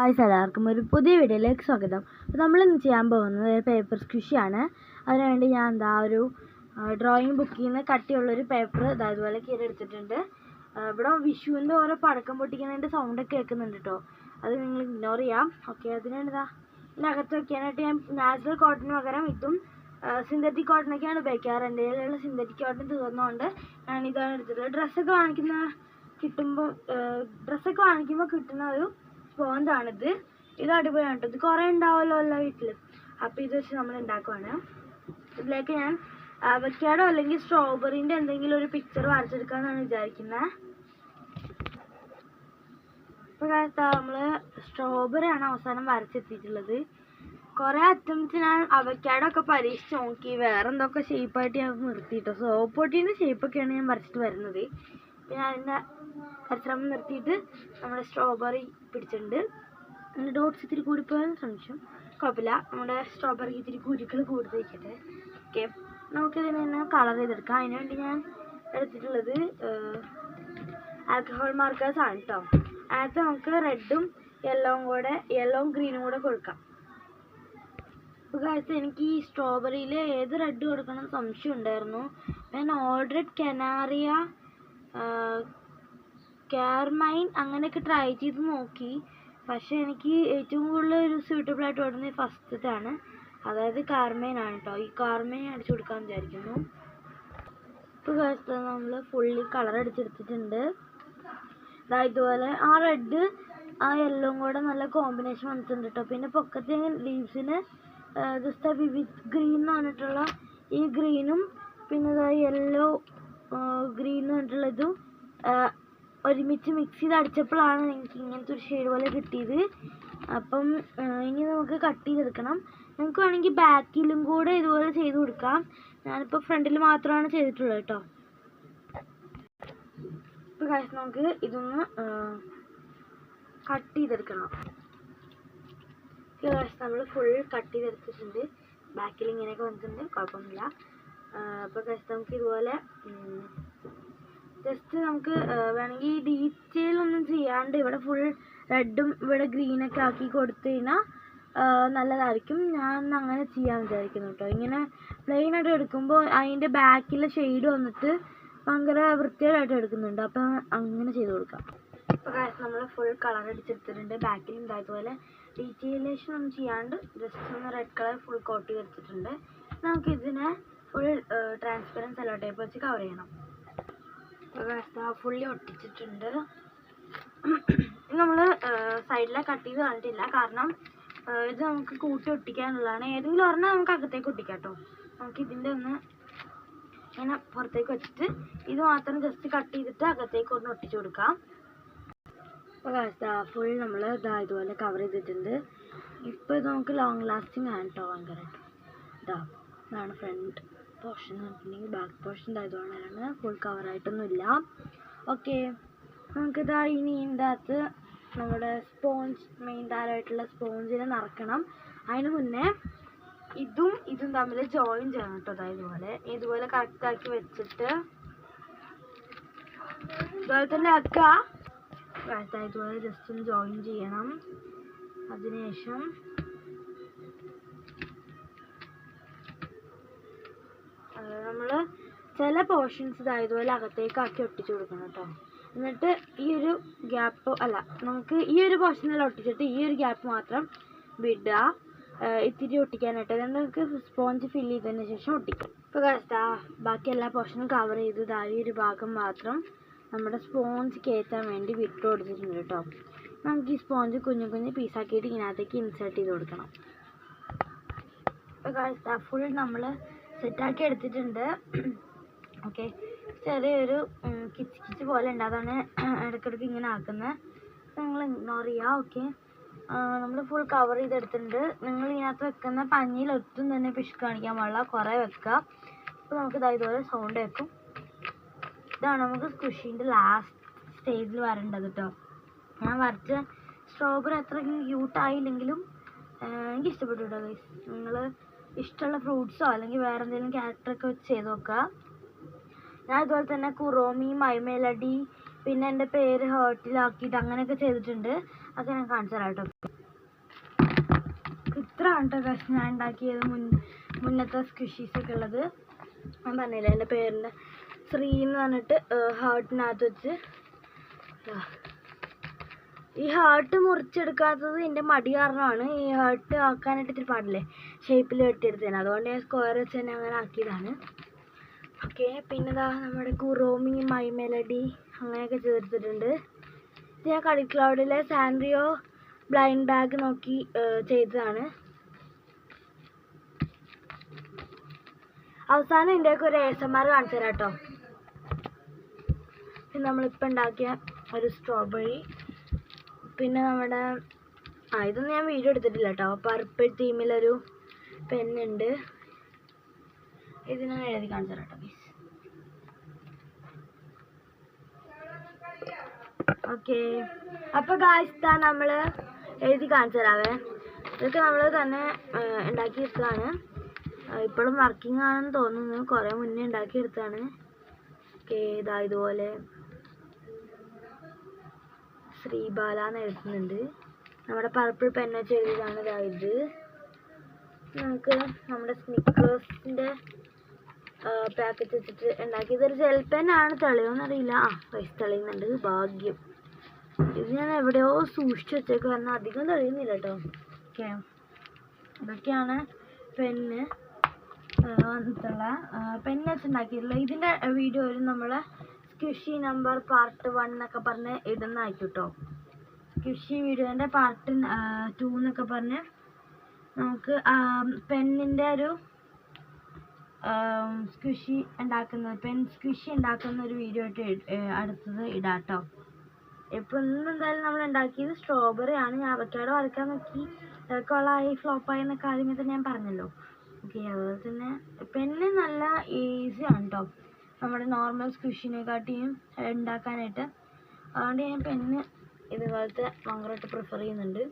Hi എല്ലാവർക്കും ഒരു പുതിയ വീഡിയോയിലേക്ക് സ്വാഗതം. അപ്പോൾ നമ്മളിന്ന് ചെയ്യാൻ പോകുന്നത് പേപ്പർ സ്ക്വിഷിയാണ്. അതിനുവേണ്ടി ഞാൻ ഒരു ഡ്രോയിങ് ബുക്കിൽ നിന്ന് കട്ടിയുള്ളൊരു പേപ്പർ അതുപോലെ കീറെടുത്തിട്ടുണ്ട്. ഇവിടെ വിഷുവിൻ്റെ ഓരോ പടക്കം പൊട്ടിക്കുന്നതിൻ്റെ സൗണ്ടൊക്കെ കേൾക്കുന്നുണ്ട് കേട്ടോ. അത് നിങ്ങൾ ഇഗ്നോർ ചെയ്യാം. ഓക്കെ, അതിനാണ് ഇതിനകത്ത് വയ്ക്കാനായിട്ട് ഞാൻ നാച്ചുറൽ കോട്ടന് പകരം ഇതും സിന്തറ്റിക് കോട്ടനൊക്കെയാണ് ഉപയോഗിക്കാറ്. എൻ്റെ കയ്യിലുള്ള സിന്തറ്റിക് കോട്ടൺ തീർന്നുകൊണ്ട് ഞാൻ ഇതാണ് എടുത്തത്. ഡ്രസ്സൊക്കെ വാങ്ങിക്കുമ്പോൾ കിട്ടുന്ന ഒരു സ്പോഞ്ചാണിത്. ഇത് അടിപൊളിയാണ് കേട്ടോ. ഇത് കുറേ ഉണ്ടാവുമല്ലോ എല്ലാ വീട്ടിലും. അപ്പോൾ ഇത് വെച്ച് നമ്മൾ ഉണ്ടാക്കുവാണ്. ഇതിലേക്ക് ഞാൻ അവക്കാഡോ അല്ലെങ്കിൽ സ്ട്രോബെറിൻ്റെ എന്തെങ്കിലും ഒരു പിക്ചർ വരച്ചെടുക്കാമെന്നാണ് വിചാരിക്കുന്നത്. ഇപ്പോൾ നമ്മൾ സ്ട്രോബെറിയാണ് അവസാനം വരച്ചെത്തിയിട്ടുള്ളത്. കുറേ അറ്റംപ്റ്റ് ഞാൻ അവക്കാഡോ ഒക്കെ പരീക്ഷിച്ച് നോക്കി. വേറെ എന്തൊക്കെ ഷേപ്പായിട്ട് ഞാൻ നിർത്തിയിട്ടോ. സോപ്പ് പൊട്ടീൻ്റെ ഷേപ്പൊക്കെയാണ് ഞാൻ വരച്ചിട്ട് വരുന്നത്. അപ്പോൾ ഞാൻ അതിൻ്റെ പരിശ്രമം നിർത്തിയിട്ട് നമ്മുടെ സ്ട്രോബെറി പിടിച്ചിട്ടുണ്ട്. അതിൻ്റെ ഡോട്ട്സ് ഇത്തിരി കൂടിപ്പോയാൽ ശ്രമിച്ചു, കുഴപ്പമില്ല. നമ്മുടെ സ്ട്രോബെറിക്ക് ഇത്തിരി കുരുക്കൾ കൂടുതലിരിക്കട്ടെ. ഓക്കെ, നമുക്കിതിന് തന്നെ കളർ ചെയ്തെടുക്കാം. അതിനുവേണ്ടി ഞാൻ എടുത്തിട്ടുള്ളത് ആൽക്കഹോൾ മാർക്കേഴ്സാണ് കേട്ടോ. അതിനകത്ത് നമുക്ക് റെഡും യെല്ലോവും ഗ്രീനും കൂടെ കൊടുക്കാം. ഇപ്പോൾ കാലത്ത് എനിക്ക് ഈ സ്ട്രോബെറിയിൽ ഏത് റെഡ് കൊടുക്കണം സംശയം ഉണ്ടായിരുന്നു. ഞാൻ ഓൾറെഡ് കനാറിയ, കാർമൈൻ അങ്ങനെയൊക്കെ ട്രൈ ചെയ്ത് നോക്കി. പക്ഷേ എനിക്ക് ഏറ്റവും കൂടുതൽ ഒരു സ്യൂട്ടബിൾ ആയിട്ട് ഓടുന്നത് ഫസ്റ്റത്താണ്, അതായത് കാർമൈൻ ആണ് കേട്ടോ. ഈ കാർമൈൻ അടിച്ചു കൊടുക്കാമെന്ന് വിചാരിക്കുന്നു. ഇപ്പോൾ കാലത്ത് നമ്മൾ ഫുള്ളി കളർ അടിച്ചെടുത്തിട്ടുണ്ട്. ഇതുപോലെ ആ റെഡ് ആ യെല്ലോവും കൂടെ നല്ല കോമ്പിനേഷൻ വന്നിട്ടുണ്ട് കേട്ടോ. പിന്നെ പൊക്കത്തെ ലീവ്സിന് ജസ്റ്റ് വിവിധ് ഗ്രീൻ എന്ന് പറഞ്ഞിട്ടുള്ള ഈ ഗ്രീനും പിന്നെ യെല്ലോ ഗ്രീൻ എന്ന് പറഞ്ഞിട്ടുള്ളതും ഒരുമിച്ച് മിക്സ് ചെയ്ത് അടിച്ചപ്പോഴാണ് എനിക്ക് ഇങ്ങനത്തെ ഒരു ഷെയ്ഡ് പോലെ കിട്ടിയത്. അപ്പം ഇനി നമുക്ക് കട്ട് ചെയ്തെടുക്കണം. നമുക്ക് വേണമെങ്കിൽ ബാക്കിലും കൂടെ ഇതുപോലെ ചെയ്ത് കൊടുക്കാം. ഞാനിപ്പോൾ ഫ്രണ്ടിൽ മാത്രമാണ് ചെയ്തിട്ടുള്ളത് കേട്ടോ. ഇപ്പോൾ കാശ് നമുക്ക് ഇതൊന്ന് കട്ട് ചെയ്തെടുക്കണം. കാശ് നമ്മൾ ഫുൾ കട്ട് ചെയ്തെടുത്തിട്ടുണ്ട്. ബാക്കിൽ ഇങ്ങനെയൊക്കെ വന്നിട്ടുണ്ട്, കുഴപ്പമൊന്നുമില്ല. അപ്പോൾ കാശ് നമുക്ക് ഇതുപോലെ ജസ്റ്റ് നമുക്ക് വേണമെങ്കിൽ ഡീറ്റെയിൽ ഒന്നും ചെയ്യാണ്ട് ഇവിടെ ഫുൾ റെഡും ഇവിടെ ഗ്രീനൊക്കെ ആക്കി കൊടുത്തു കഴിഞ്ഞാൽ നല്ലതായിരിക്കും. ഞാൻ അങ്ങനെ ചെയ്യാൻ വിചാരിക്കുന്നു കേട്ടോ. ഇങ്ങനെ പ്ലെയിൻ ആയിട്ട് എടുക്കുമ്പോൾ അതിൻ്റെ ബാക്കിലെ ഷെയ്ഡ് വന്നിട്ട് ഭയങ്കര വൃത്തിയായിട്ട് എടുക്കുന്നുണ്ട്. അപ്പം അങ്ങനെ ചെയ്ത് കൊടുക്കാം. ഇപ്പോൾ നമ്മൾ ഫുൾ കളർ അടിച്ചെടുത്തിട്ടുണ്ട്. ബാക്കിൽ ഉണ്ടായതുപോലെ ഡീറ്റെയിലേഷൻ ഒന്നും ചെയ്യാണ്ട് ജസ്റ്റ് ഒന്ന് റെഡ് കളർ ഫുൾ കോട്ട് ചെയ്തെടുത്തിട്ടുണ്ട്. നമുക്കിതിനെ ഫുൾ ട്രാൻസ്പെറൻറ്റ് സെല്ലോ ടേപ്പ് വെച്ച് കവർ ചെയ്യണം. ഫുള്ളി ഒട്ടിച്ചിട്ടുണ്ട്. നമ്മൾ സൈഡിലെ കട്ട് ചെയ്ത് കളഞ്ഞിട്ടില്ല, കാരണം ഇത് നമുക്ക് കൂട്ടി ഒട്ടിക്കാനുള്ളതാണ്. ഏതെങ്കിലും ഒരെണ്ണം നമുക്ക് അകത്തേക്ക് ഒട്ടിക്കാം കേട്ടോ. നമുക്ക് ഇതിൻ്റെ ഒന്ന് ഇങ്ങനെ പുറത്തേക്ക് വെച്ചിട്ട് ഇത് മാത്രം ജസ്റ്റ് കട്ട് ചെയ്തിട്ട് അകത്തേക്ക് ഒന്ന് ഒട്ടിച്ചു കൊടുക്കാം. അപ്പോൾ ഫുൾ നമ്മൾ ഇതുപോലെ കവർ ചെയ്തിട്ടുണ്ട്. ഇപ്പോൾ ഇത് നമുക്ക് ലോങ് ലാസ്റ്റിംഗ് ആണ് കേട്ടോ. ഭയങ്കരമായിട്ട് ഇതാണ് ഫ്രണ്ട് പോർഷൻ എന്ന് പറഞ്ഞിട്ടുണ്ടെങ്കിൽ. ബാക്ക് പോർഷൻ ഇതായതുകൊണ്ടാണ് ഫുൾ കവറായിട്ടൊന്നുമില്ല. ഓക്കെ, നമുക്കിതാ ഇനി ഇതിൻ്റെ അകത്ത് നമ്മുടെ മെയിൻ താരമായിട്ടുള്ള സ്പോഞ്ചിനെ നിറക്കണം. അതിന് മുന്നേ ഇതും തമ്മിൽ ജോയിൻ ചെയ്യണം കേട്ടോ. ഇതുപോലെ കറക്റ്റാക്കി വെച്ചിട്ട് ഇതുപോലെ തന്നെ ആക്കുക. ഇതുപോലെ ജസ്റ്റ് ഒന്ന് ജോയിൻ ചെയ്യണം. അതിനുശേഷം നമ്മൾ ചില പോർഷൻസ് ഇതുപോലെ അകത്തേക്ക് ആക്കി ഒട്ടിച്ചു കൊടുക്കണം കേട്ടോ. എന്നിട്ട് ഈ ഒരു ഗ്യാപ്പ് നമുക്ക് ഈ ഒരു പോർഷനിൽ ഒട്ടിച്ചിട്ട് ഈ ഒരു ഗ്യാപ്പ് മാത്രം വിടുക ഇത്തിരി ഒട്ടിക്കാനായിട്ട്. അതുകൊണ്ട് നമുക്ക് സ്പോഞ്ച് ഫില്ല് ചെയ്തതിന് ശേഷം ഒട്ടിക്കാം. ഇപ്പോൾ ബാക്കി എല്ലാ പോർഷനും കവർ ചെയ്ത് ഈ ഒരു ഭാഗം മാത്രം നമ്മുടെ സ്പോഞ്ച് കയറ്റാൻ വേണ്ടി വിട്ട് കൊടുത്തിട്ടുണ്ട് കേട്ടോ. നമുക്ക് ഈ സ്പോഞ്ച് കുഞ്ഞു കുഞ്ഞു പീസാക്കിയിട്ട് ഇതിനകത്തേക്ക് ഇൻസേർട്ട് ചെയ്ത് കൊടുക്കണം. ഇപ്പോൾ ഫുൾ നമ്മൾ സെറ്റാക്കി എടുത്തിട്ടുണ്ട്. ഓക്കെ, ചെറിയൊരു കിച്ച് പോലെ ഉണ്ട്, അതാണ് ഇടയ്ക്കിടയ്ക്ക് ഇങ്ങനെ ആക്കുന്നത്. നിങ്ങൾ ഇഗ്നോർ ചെയ്യുക. ഓക്കെ, നമ്മൾ ഫുൾ കവർ ചെയ്തെടുത്തിട്ടുണ്ട്. നിങ്ങൾ ഇതിനകത്ത് വെക്കുന്ന പഞ്ഞിയിൽ ഒട്ടും തന്നെ പിശുക്ക് കാണിക്കാൻ പാടില്ല, കുറേ വെക്കുക. അപ്പോൾ നമുക്ക് ഇതുപോലെ സൗണ്ട് വെക്കും. ഇതാണ് നമുക്ക് സ്ക്വിഷിൻ്റെ ലാസ്റ്റ് സ്റ്റേജിൽ വരേണ്ടത് കേട്ടോ. ഞാൻ വരച്ച സ്ട്രോബെറി അത്രയ്ക്കും ക്യൂട്ടായില്ലെങ്കിലും എനിക്ക് ഇഷ്ടപ്പെട്ടു കേട്ടോ ഗൈസ്. നിങ്ങൾ ഇഷ്ടമുള്ള ഫ്രൂട്ട്സോ അല്ലെങ്കിൽ വേറെ എന്തെങ്കിലും ക്യാരക്ടറൊക്കെ വെച്ച് ചെയ്ത് നോക്കുക. ഞാൻ ഇതുപോലെ തന്നെ കുറോമി, മൈമേലഡി, പിന്നെ എൻ്റെ പേര് ഹേർട്ടിലാക്കിയിട്ട് അങ്ങനെയൊക്കെ ചെയ്തിട്ടുണ്ട്. അത് ഞാൻ കാണിച്ചു തരാം കേട്ടോ. ഇത്ര കേട്ടോ ഗൈസ് ഞാൻ ഉണ്ടാക്കിയത് മുന്നത്തെ സ്ക്വിഷീസൊക്കെ ഉള്ളത്. ഞാൻ പറഞ്ഞില്ല എൻ്റെ പേരിൻ്റെ ശ്രീ എന്ന് പറഞ്ഞിട്ട് ഹാർട്ടിനകത്ത് വെച്ച്. ഈ ഹാർട്ട് മുറിച്ചെടുക്കാത്തത് എൻ്റെ മടി കാരണമാണ്. ഈ ഹാർട്ട് ആക്കാനായിട്ട് ഇത്തിരി പാടില്ലേ, ഷേപ്പിൽ വെട്ടിയെടുത്തതാണ്. അതുകൊണ്ട് ഞാൻ സ്ക്വയർ വെച്ച് തന്നെ അങ്ങനെ ആക്കിയതാണ്. ഓക്കെ, പിന്നെ ഇതാ നമ്മുടെ കുറോമി, മൈ മെലഡി അങ്ങനെയൊക്കെ ചേർത്തിട്ടുണ്ട്. ഇത് ഞാൻ കളി ക്ലൗഡിലെ സാൻറിയോ ബ്ലൈൻഡ് ബാഗ് നോക്കി ചെയ്തതാണ്. അവസാനം ഇതിൻ്റെയൊക്കെ ഒരു ASMR കാണിച്ചു തരാം കേട്ടോ. പിന്നെ നമ്മളിപ്പോൾ ഉണ്ടാക്കിയ ഒരു സ്ട്രോബെറി, പിന്നെ നമ്മുടെ ഇതൊന്നും ഞാൻ വീഡിയോ എടുത്തിട്ടില്ല കേട്ടോ. പർപ്പിൾ തീമിലൊരു പെന്നുണ്ട്, ഇത് ഞാൻ എഴുതി കാണിച്ചു തരാം കേട്ടോ പ്ലീസ്. ഓക്കെ, അപ്പോൾ ഗായ്സ് നമ്മൾ എഴുതി കാണിച്ചു തരാവേ. ഇതൊക്കെ നമ്മൾ തന്നെ ഉണ്ടാക്കിയെടുത്തതാണ്. ഇപ്പോഴും വർക്കിംഗ് ആണെന്ന് തോന്നുന്നു, കുറേ മുന്നേ ഉണ്ടാക്കിയെടുത്താണ്. ഓക്കെ, ഇതാ ഇതുപോലെ ശ്രീബാല എന്ന് എഴുതുന്നുണ്ട്. നമ്മുടെ പർപ്പിൾ പെന്ന് വെച്ച് എഴുതിയതാണ് ഇതായത്. നമുക്ക് നമ്മുടെ സ്നിക്കേഴ്സിൻ്റെ പാക്കറ്റ് വെച്ചിട്ട് ഉണ്ടാക്കി. ഇതൊരു ജെൽ പെന്നാണ്, തെളിയോന്നറിയില്ല. പൈസ തെളിയുന്നുണ്ട്, ഭാഗ്യം. ഇത് ഞാൻ എവിടെയോ സൂക്ഷിച്ച് വെച്ചേക്ക്, കാരണം അധികം തെളിയുന്നില്ല കേട്ടോ. ഓക്കെ, ഇതൊക്കെയാണ് പെന്ന് വന്നിട്ടുള്ള പെന്ന് വെച്ചുണ്ടാക്കിയിട്ടുള്ള. ഇതിൻ്റെ വീഡിയോ വരും നമ്മളെ സ്ക്വിഷി നമ്പർ പാർട്ട് 1 എന്നൊക്കെ പറഞ്ഞ് ഇടുന്നതായിരിക്കും കേട്ടോ. സ്ക്വിഷി വീഡിയോൻ്റെ പാർട്ട് 2 എന്നൊക്കെ പറഞ്ഞ് നമുക്ക് പെന്നിൻ്റെ ഒരു സ്ക്വിഷി ഉണ്ടാക്കുന്നത്, പെൻ സ്ക്വിഷി ഉണ്ടാക്കുന്ന ഒരു വീഡിയോ ആയിട്ട് അടുത്തത് ഇടാം കേട്ടോ. ഇപ്പോൾ ഇന്ന് എന്തായാലും നമ്മൾ ഉണ്ടാക്കിയത് സ്ട്രോബെറി ആണ്. ഞാൻ അവക്കാഡോ വരയ്ക്കാൻ നോക്കി, കൊള്ളായി ഫ്ലോപ്പായി എന്നൊക്കെ ആദ്യമേ തന്നെ ഞാൻ പറഞ്ഞല്ലോ. ഓക്കെ, അതുപോലെ തന്നെ പെന്ന് നല്ല ഈസിയാണ് കേട്ടോ, നമ്മുടെ നോർമൽ സ്ക്വിഷിനെക്കാട്ടിയും ഉണ്ടാക്കാനായിട്ട്. അതുകൊണ്ട് ഞാൻ പെന്ന് ഇതുപോലത്തെ ഭയങ്കരമായിട്ട് പ്രിഫർ ചെയ്യുന്നുണ്ട്.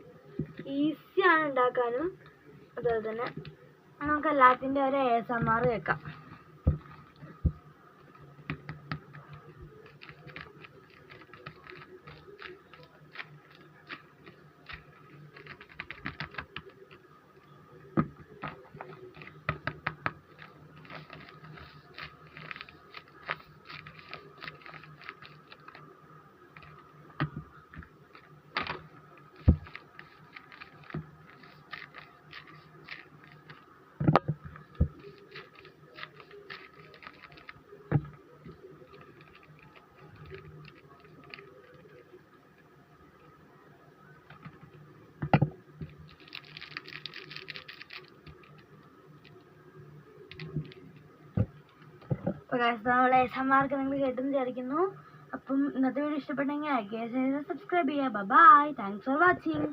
ഈസിയാണ് ഉണ്ടാക്കാനും. അതുപോലെ തന്നെ നമുക്ക് എല്ലാത്തിൻ്റെ ഒരു ASMR കേൾക്കാം. അപ്പോൾ നമ്മളെ ASMR നിങ്ങൾ കേട്ടെന്ന് വിചാരിക്കുന്നു. അപ്പം ഇന്നത്തെ വീഡിയോ ഇഷ്ടപ്പെട്ടെങ്കിൽ ലൈക്ക് ചെയ്യുക, സബ്സ്ക്രൈബ് ചെയ്യുക. Bye, thanks for watching.